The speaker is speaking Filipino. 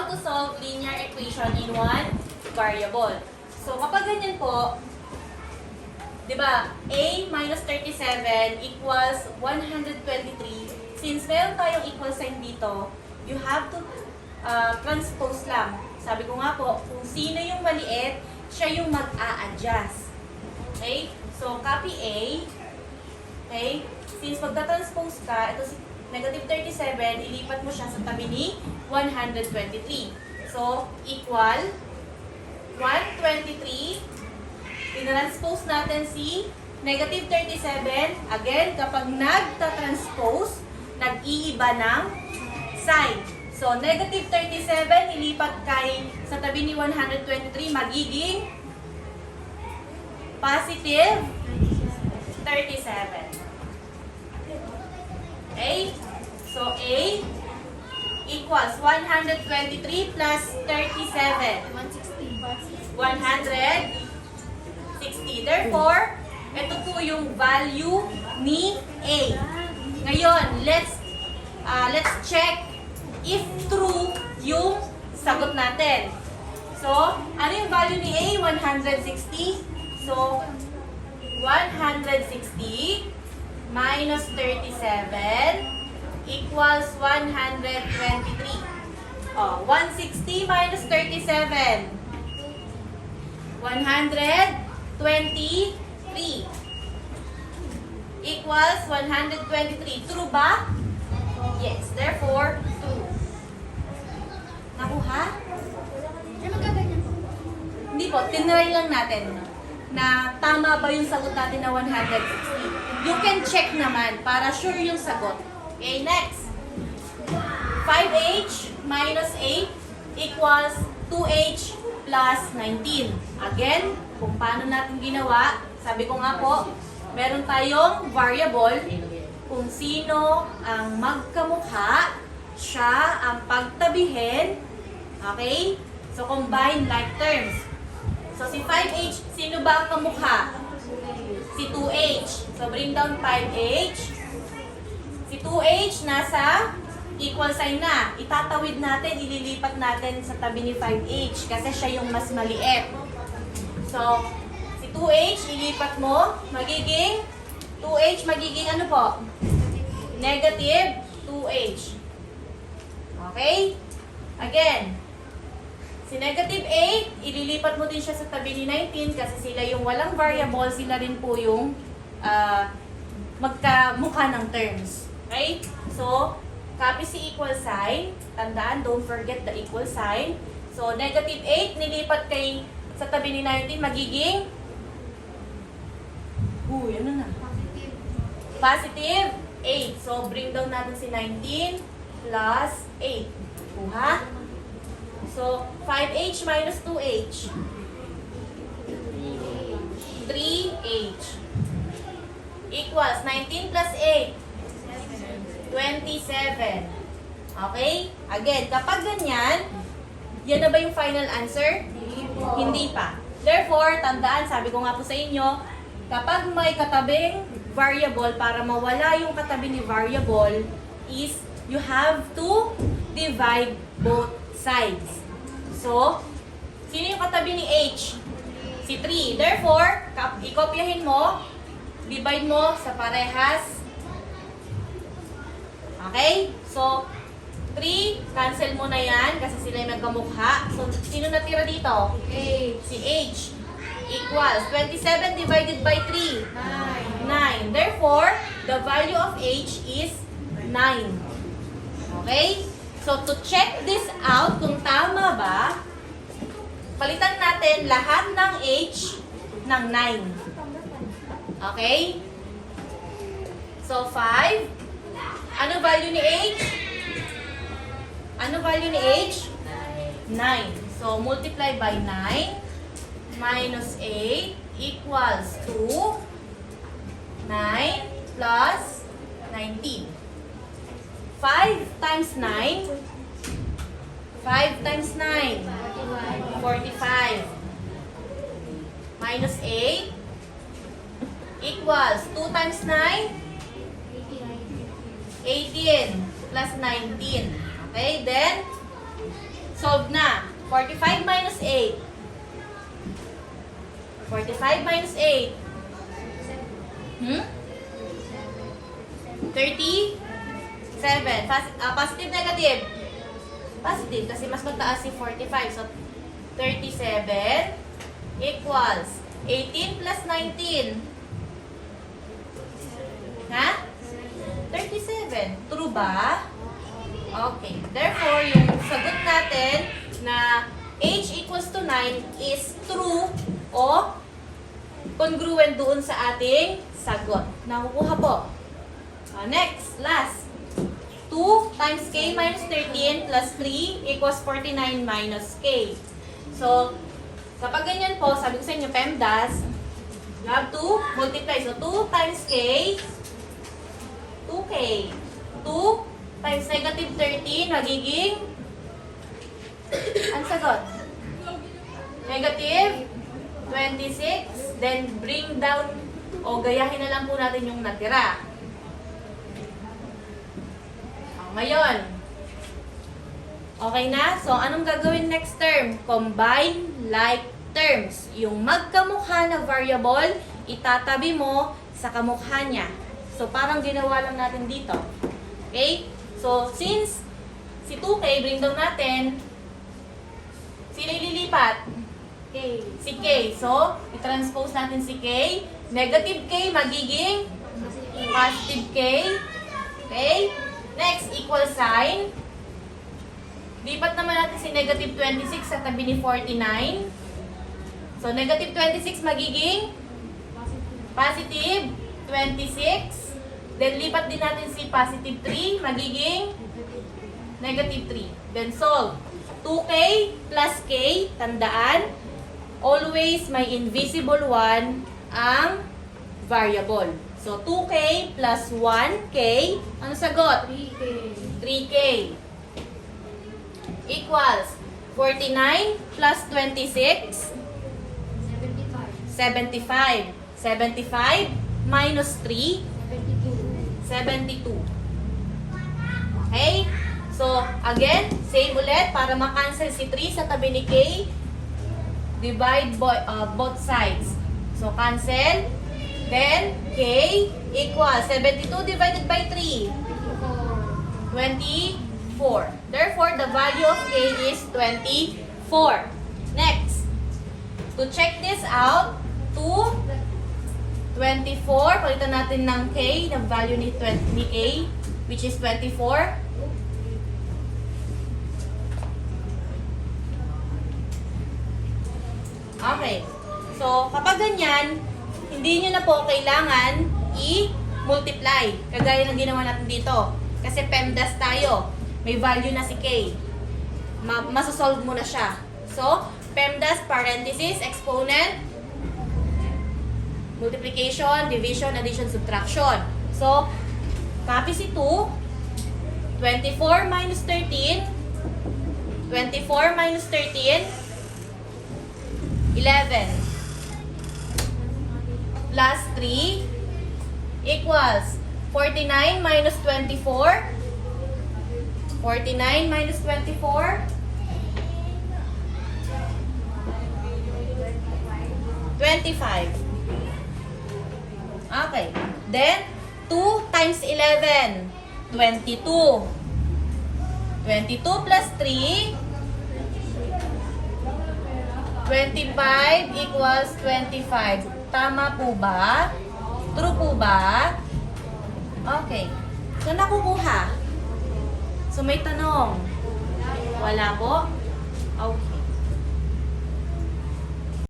how to solve linear equation in one variable. So, kapag ganyan po, di ba, a minus 37 equals 123. Since meron tayong equal sign dito, you have to transpose lang. Sabi ko nga po, kung sino yung maliit, siya yung mag-a-adjust. Okay? So, copy A. Okay? Since magta-transpose ka, ito si negative 37, ilipat mo siya sa tabi ni 123. So, equal 123. Tinranspose natin si negative 37. Again, kapag nagta-transpose, nag-iiba ng sign. So, negative 37, ilipat kay sa tabi ni 123, magiging positive 37. Okay? So, A equals 123 plus 37. 160. Therefore, ito po yung value ni A. Ngayon, let's check if true yung sagot natin. So, ano yung value ni A? 160. So, 160 minus 37 equals 123. Oh, 160 minus 37. 123 equals 123. True ba? Yes. Therefore, true. Nakuha? Hindi po. Tinry lang natin na tama ba yung sagot natin na 160. You can check naman para sure yung sagot. Okay, next. 5h minus 8 equals 2h plus 19. Again, kung paano natin ginawa, sabi ko nga po, meron tayong variable kung sino ang magkamukha, siya ang pagtabihin. Okay? So, combine like terms. So, si 5h, sino ba ang kamukha? Si 2h. So, bring down 5h. Si 2h nasa equal sign na. Itatawid natin, ililipat natin sa tabi ni 5h kasi siya yung mas maliit. So, si 2h, ilipat mo, magiging 2h, magiging ano po? Negative 2h. Okay? Again, si negative 8, ililipat mo din siya sa tabi ni 19 kasi sila yung walang variable, sila rin po yung magkamukha ng terms. Okay? So, copy si equal sign. Tandaan, don't forget the equal sign. So, negative 8, nilipat kay sa tabi ni 19, magiging ano na? Positive 8. So, bring down natin si 19 plus 8. Kuha? So, 5h minus 2h. 3h. Equals 19 plus 8. 27. Okay? Again, kapag ganyan, yan na ba yung final answer? Hindi pa. Therefore, tandaan, sabi ko nga po sa inyo, kapag may katabing variable, para mawala yung katabi ni variable, is you have to divide both sides. So, sino yung katabi ni H? Si 3. Therefore, ikopyahin mo, divide mo sa parehas. Okay? So, 3, cancel mo na yan kasi sila yung magkamukha. So, sino natira dito? H. Si H. Equals 27 divided by 3. 9. Therefore, the value of H is 9. Okay? So, to check this out, kung tama ba, palitan natin lahat ng H ng 9. Okay? So, 5. Ano value ni H? Ano value ni H? 9. So, multiply by 9 minus 8 equals to 9 plus 19. 5 times 9. 5 times 9. 45. Minus 8 equals 2 times 9. 18 plus 19. Okay, then Solve na. 45 minus 8. 45 minus 8. 37. Positive, negative? Positive kasi mas mataas si 45. So, 37 equals 18 plus 19. Ha? 37. True ba? Okay. Therefore, yung sagot natin na h equals to 9 is true o congruent doon sa ating sagot. Nakukuha po. Next, last. 2 times k minus 13 plus 3 equals 49 minus k. So, kapag ganyan po, sabi ko sa inyo, PEMDAS, you have to multiply. So, 2 times k, 2k. 2 times negative 13, magiging, ang sagot? Negative 26, then bring down, o gayahin na lang po natin yung natira. Ngayon, okay na? So, anong gagawin next term? Combine like terms. Yung magkamukha na variable, itatabi mo sa kamukha niya. So, parang ginawa lang natin dito. Okay? So, since si 2k, bring down natin, sino ililipat? K. Si k. So, i-transpose natin si k. Negative k magiging positive k. Okay? Next, equal sign. Lipat naman natin si negative 26 sa tabi ni 49. So, negative 26 magiging positive 26. Then, lipat din natin si positive 3, magiging negative 3. Then, solve. 2k plus k, tandaan, always may invisible 1 ang variable. So, 2k plus 1k, ano sagot? 3K. 3k equals 49 plus 26, 75. 75. 75 minus 3, 72. 72. Okay? So, again, same ulit para makancel si 3 sa tabi ni k. Divide both sides. So, cancel. Then, k equals 72 divided by 3. 24. Therefore, the value of k is 24. Next, to check this out, 24, palitan natin ng k, ng value ni a, which is 24. Okay. So, kapag ganyan, hindi nyo na po kailangan i-multiply. Kagaya ng ginawa natin dito. Kasi PEMDAS tayo. May value na si k. Masosolve mo na siya. So, PEMDAS, parenthesis, exponent, multiplication, division, addition, subtraction. So, copy si 2. 24 minus 13. 24 minus 13. 11. Plus 3 equals 49 minus 24. 49 minus 24. 25. Okay. Then, 2 times 11. 22. 22 plus 3. 25 equals 25. Tama po ba? True po ba? Okay. So, nakukuha. So, may tanong. Wala po? Okay.